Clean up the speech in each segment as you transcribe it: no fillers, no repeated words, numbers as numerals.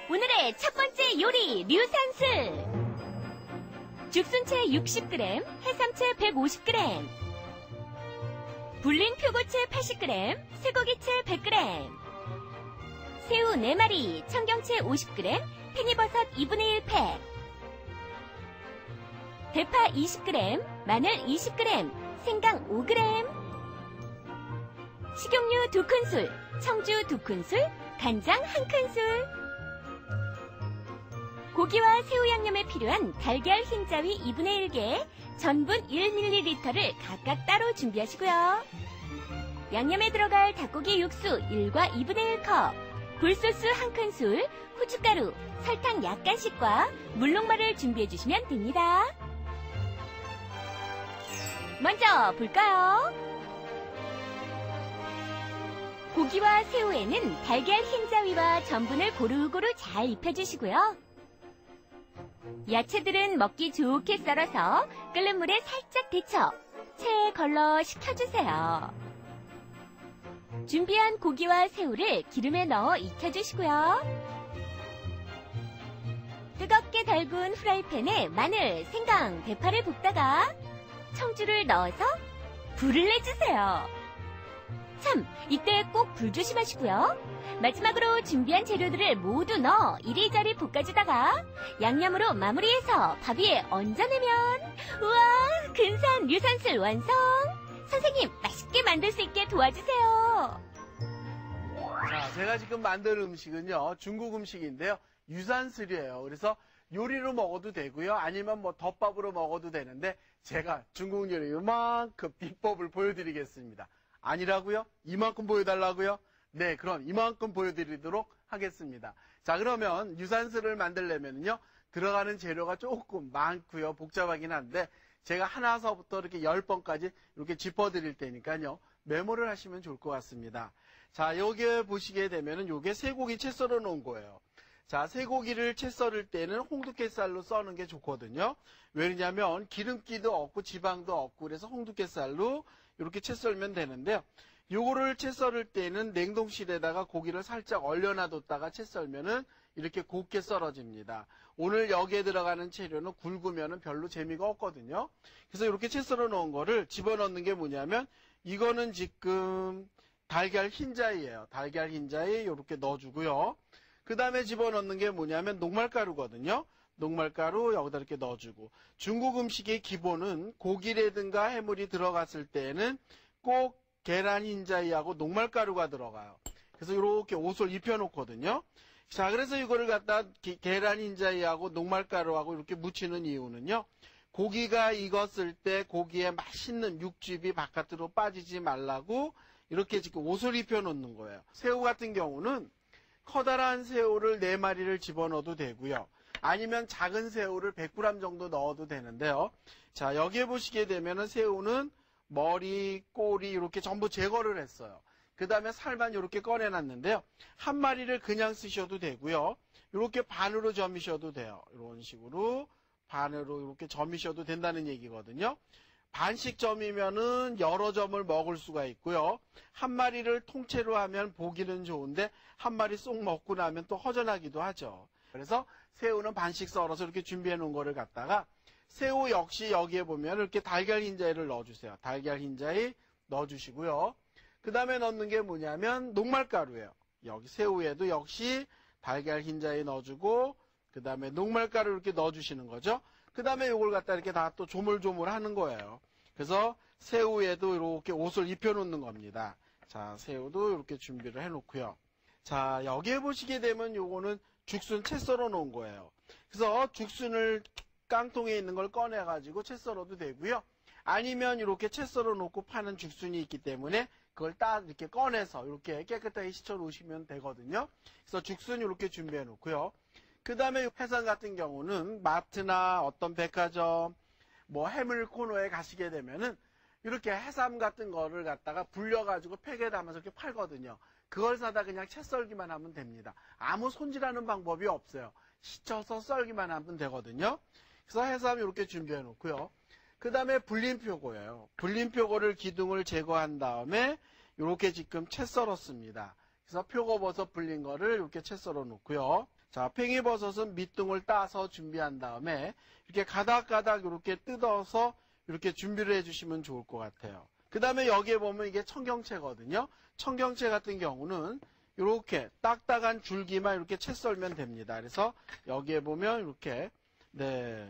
오늘의 첫 번째 요리 류산슬. 죽순채 60g, 해삼채 150g, 불린 표고채 80g, 쇠고기채 100g, 새우 4마리, 청경채 50g, 팽이버섯 2분의 1 팩, 대파 20g, 마늘 20g, 생강 5g, 식용유 2큰술, 청주 2큰술, 간장 1큰술. 고기와 새우 양념에 필요한 달걀 흰자위 2분의 1개, 전분 1ml를 각각 따로 준비하시고요. 양념에 들어갈 닭고기 육수 1과 2분의 1컵, 굴소스 1큰술, 후춧가루, 설탕 약간씩과 물녹말을 준비해 주시면 됩니다. 먼저 볼까요? 고기와 새우에는 달걀 흰자위와 전분을 고루고루 잘 입혀주시고요. 야채들은 먹기 좋게 썰어서 끓는 물에 살짝 데쳐 체에 걸러 식혀주세요. 준비한 고기와 새우를 기름에 넣어 익혀주시고요. 뜨겁게 달군 후라이팬에 마늘, 생강, 대파를 볶다가 청주를 넣어서 불을 내주세요. 참, 이때 꼭 불 조심하시고요. 마지막으로 준비한 재료들을 모두 넣어 이리저리 볶아주다가 양념으로 마무리해서 밥 위에 얹어내면 우와, 근사한 류산슬 완성! 선생님, 맛있게 만들 수 있게 도와주세요. 자, 제가 지금 만든 음식은요, 중국 음식인데요. 유산슬이에요. 그래서 요리로 먹어도 되고요. 아니면 뭐 덮밥으로 먹어도 되는데 제가 중국 요리 이만큼 비법을 보여드리겠습니다. 아니라고요? 이만큼 보여달라고요? 네, 그럼 이만큼 보여드리도록 하겠습니다. 자, 그러면 유산슬을 만들려면요, 들어가는 재료가 조금 많고요, 복잡하긴 한데 제가 하나서부터 이렇게 10번까지 이렇게 짚어드릴 테니까요, 메모를 하시면 좋을 것 같습니다. 자, 여기 보시게 되면은 요게 쇠고기 채 썰어 놓은 거예요. 자, 쇠고기를 채 썰을 때는 홍두깨살로 써는 게 좋거든요. 왜냐면 기름기도 없고 지방도 없고 그래서 홍두깨살로 이렇게 채 썰면 되는데요. 요거를 채 썰을 때는 냉동실에다가 고기를 살짝 얼려놔뒀다가 채 썰면은 이렇게 곱게 썰어집니다. 오늘 여기에 들어가는 재료는 굵으면은 별로 재미가 없거든요. 그래서 이렇게 채 썰어 놓은 거를 집어넣는 게 뭐냐면 이거는 지금 달걀 흰자이에요. 달걀 흰자이 이렇게 넣어주고요. 그 다음에 집어넣는 게 뭐냐면 녹말가루거든요. 녹말가루 여기다 이렇게 넣어주고, 중국 음식의 기본은 고기라든가 해물이 들어갔을 때는 꼭 계란 흰자이하고 녹말가루가 들어가요. 그래서 이렇게 옷을 입혀놓거든요. 자, 그래서 이거를 갖다 계란 흰자이하고 녹말가루하고 이렇게 묻히는 이유는요, 고기가 익었을 때 고기에 맛있는 육즙이 바깥으로 빠지지 말라고 이렇게 지금 옷을 입혀놓는 거예요. 새우 같은 경우는 커다란 새우를 4마리를 집어넣어도 되고요. 아니면 작은 새우를 100g 정도 넣어도 되는데요. 자, 여기에 보시게 되면은 새우는 머리, 꼬리 이렇게 전부 제거를 했어요. 그 다음에 살만 이렇게 꺼내놨는데요. 한 마리를 그냥 쓰셔도 되고요. 이렇게 반으로 점이셔도 돼요. 이런 식으로 반으로 이렇게 점이셔도 된다는 얘기거든요. 반씩 점이면은 여러 점을 먹을 수가 있고요. 한 마리를 통째로 하면 보기는 좋은데 한 마리 쏙 먹고 나면 또 허전하기도 하죠. 그래서 새우는 반씩 썰어서 이렇게 준비해 놓은 거를 갖다가 새우 역시 여기에 보면 이렇게 달걀 흰자위를 넣어주세요. 달걀 흰자위 넣어주시고요. 그 다음에 넣는 게 뭐냐면 녹말가루예요. 여기 새우에도 역시 달걀 흰자위 넣어주고 그 다음에 녹말가루 이렇게 넣어주시는 거죠. 그 다음에 이걸 갖다 이렇게 다 또 조물조물 하는 거예요. 그래서 새우에도 이렇게 옷을 입혀놓는 겁니다. 자, 새우도 이렇게 준비를 해놓고요. 자, 여기에 보시게 되면 요거는 죽순 채 썰어 놓은 거예요. 그래서 죽순을 깡통에 있는 걸 꺼내가지고 채 썰어도 되고요. 아니면 이렇게 채 썰어 놓고 파는 죽순이 있기 때문에 그걸 딱 이렇게 꺼내서 이렇게 깨끗하게 씻어 놓으시면 되거든요. 그래서 죽순 이렇게 준비해 놓고요. 그 다음에 해삼 같은 경우는 마트나 어떤 백화점, 뭐 해물 코너에 가시게 되면은 이렇게 해삼 같은 거를 갖다가 불려가지고 팩에 담아서 이렇게 팔거든요. 그걸 사다 그냥 채 썰기만 하면 됩니다. 아무 손질하는 방법이 없어요. 씻어서 썰기만 하면 되거든요. 그래서 해삼 이렇게 준비해 놓고요. 그 다음에 불린표고예요. 불린표고를 기둥을 제거한 다음에 이렇게 지금 채 썰었습니다. 그래서 표고버섯 불린 거를 이렇게 채 썰어 놓고요. 자, 팽이버섯은 밑둥을 따서 준비한 다음에 이렇게 가닥가닥 이렇게 뜯어서 이렇게 준비를 해주시면 좋을 것 같아요. 그 다음에 여기에 보면 이게 청경채거든요. 청경채 같은 경우는 이렇게 딱딱한 줄기만 이렇게 채 썰면 됩니다. 그래서 여기에 보면 이렇게 이렇게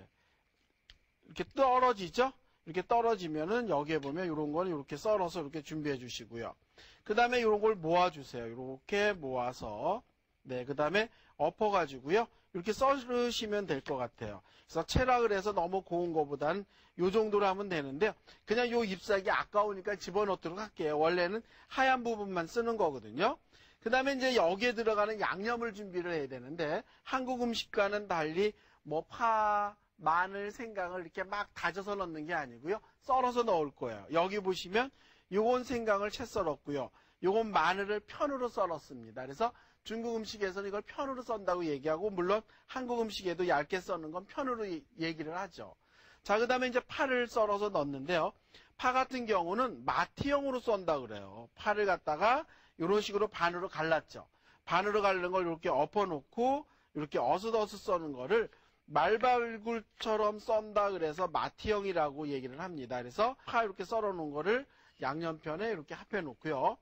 떨어지죠? 이렇게 떨어지면은 여기에 보면 이런 거는 이렇게 썰어서 이렇게 준비해 주시고요. 그 다음에 이런 걸 모아주세요. 이렇게 모아서 그 다음에 엎어가지고요. 이렇게 썰으시면 될 것 같아요. 그래서 채락을 해서 너무 고운 거보다는 이 정도로 하면 되는데요. 그냥 요 잎사귀 아까우니까 집어넣도록 할게요. 원래는 하얀 부분만 쓰는 거거든요. 그 다음에 이제 여기에 들어가는 양념을 준비를 해야 되는데 한국 음식과는 달리 뭐 파, 마늘, 생강을 이렇게 막 다져서 넣는 게 아니고요. 썰어서 넣을 거예요. 여기 보시면 요건 생강을 채 썰었고요. 요건 마늘을 편으로 썰었습니다. 그래서 중국 음식에서는 이걸 편으로 썬다고 얘기하고 물론 한국 음식에도 얇게 써는 건 편으로 얘기를 하죠. 자, 그 다음에 이제 파를 썰어서 넣는데요. 파 같은 경우는 마티형으로 썬다 그래요. 파를 갖다가 이런 식으로 반으로 갈랐죠. 반으로 갈른 걸 이렇게 엎어놓고 이렇게 어슷어슷 써는 거를 말발굴처럼 썬다 그래서 마티형이라고 얘기를 합니다. 그래서 파 이렇게 썰어 놓은 거를 양념편에 이렇게 합해 놓고요.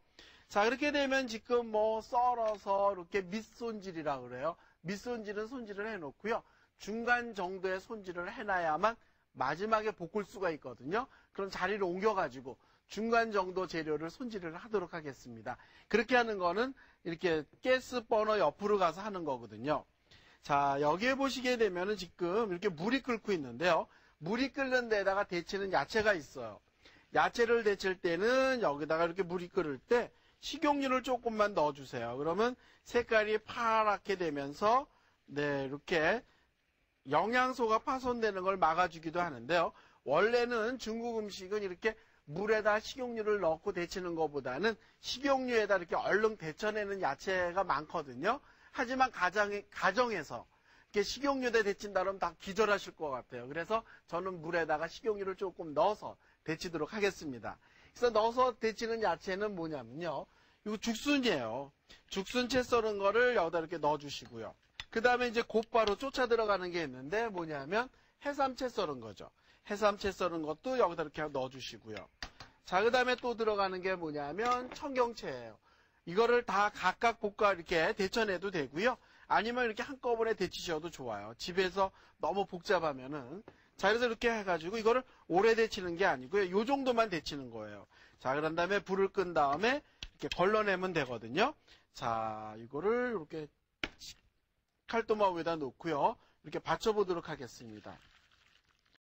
자, 그렇게 되면 지금 뭐 썰어서 이렇게 밑손질이라 그래요. 밑손질은 손질을 해 놓고요. 중간 정도의 손질을 해놔야만 마지막에 볶을 수가 있거든요. 그럼 자리를 옮겨가지고 중간 정도 재료를 손질을 하도록 하겠습니다. 그렇게 하는 거는 이렇게 가스 버너 옆으로 가서 하는 거거든요. 자, 여기에 보시게 되면은 지금 이렇게 물이 끓고 있는데요. 물이 끓는 데다가 데치는 야채가 있어요. 야채를 데칠 때는 여기다가 이렇게 물이 끓을 때 식용유를 조금만 넣어주세요. 그러면 색깔이 파랗게 되면서 이렇게 영양소가 파손되는 걸 막아주기도 하는데요. 원래는 중국 음식은 이렇게 물에다 식용유를 넣고 데치는 것보다는 식용유에다 이렇게 얼른 데쳐내는 야채가 많거든요. 하지만 가정에서 이렇게 식용유에 데친다 그러면 다 기절하실 것 같아요. 그래서 저는 물에다가 식용유를 조금 넣어서 데치도록 하겠습니다. 그래서 넣어서 데치는 야채는 뭐냐면요. 이거 죽순이에요. 죽순채 썰은 거를 여기다 이렇게 넣어주시고요. 그 다음에 이제 곧바로 쫓아 들어가는 게 있는데 뭐냐면 해삼채 썰은 거죠. 해삼채 썰은 것도 여기다 이렇게 넣어주시고요. 자, 그 다음에 또 들어가는 게 뭐냐면 청경채예요. 이거를 다 각각 볶아 이렇게 데쳐내도 되고요. 아니면 이렇게 한꺼번에 데치셔도 좋아요. 집에서 너무 복잡하면은. 자, 그래서 이렇게 해가지고 이거를 오래 데치는 게 아니고요. 요 정도만 데치는 거예요. 자, 그런 다음에 불을 끈 다음에 이렇게 걸러내면 되거든요. 자, 이거를 이렇게 칼도마 위에다 놓고요. 이렇게 받쳐보도록 하겠습니다.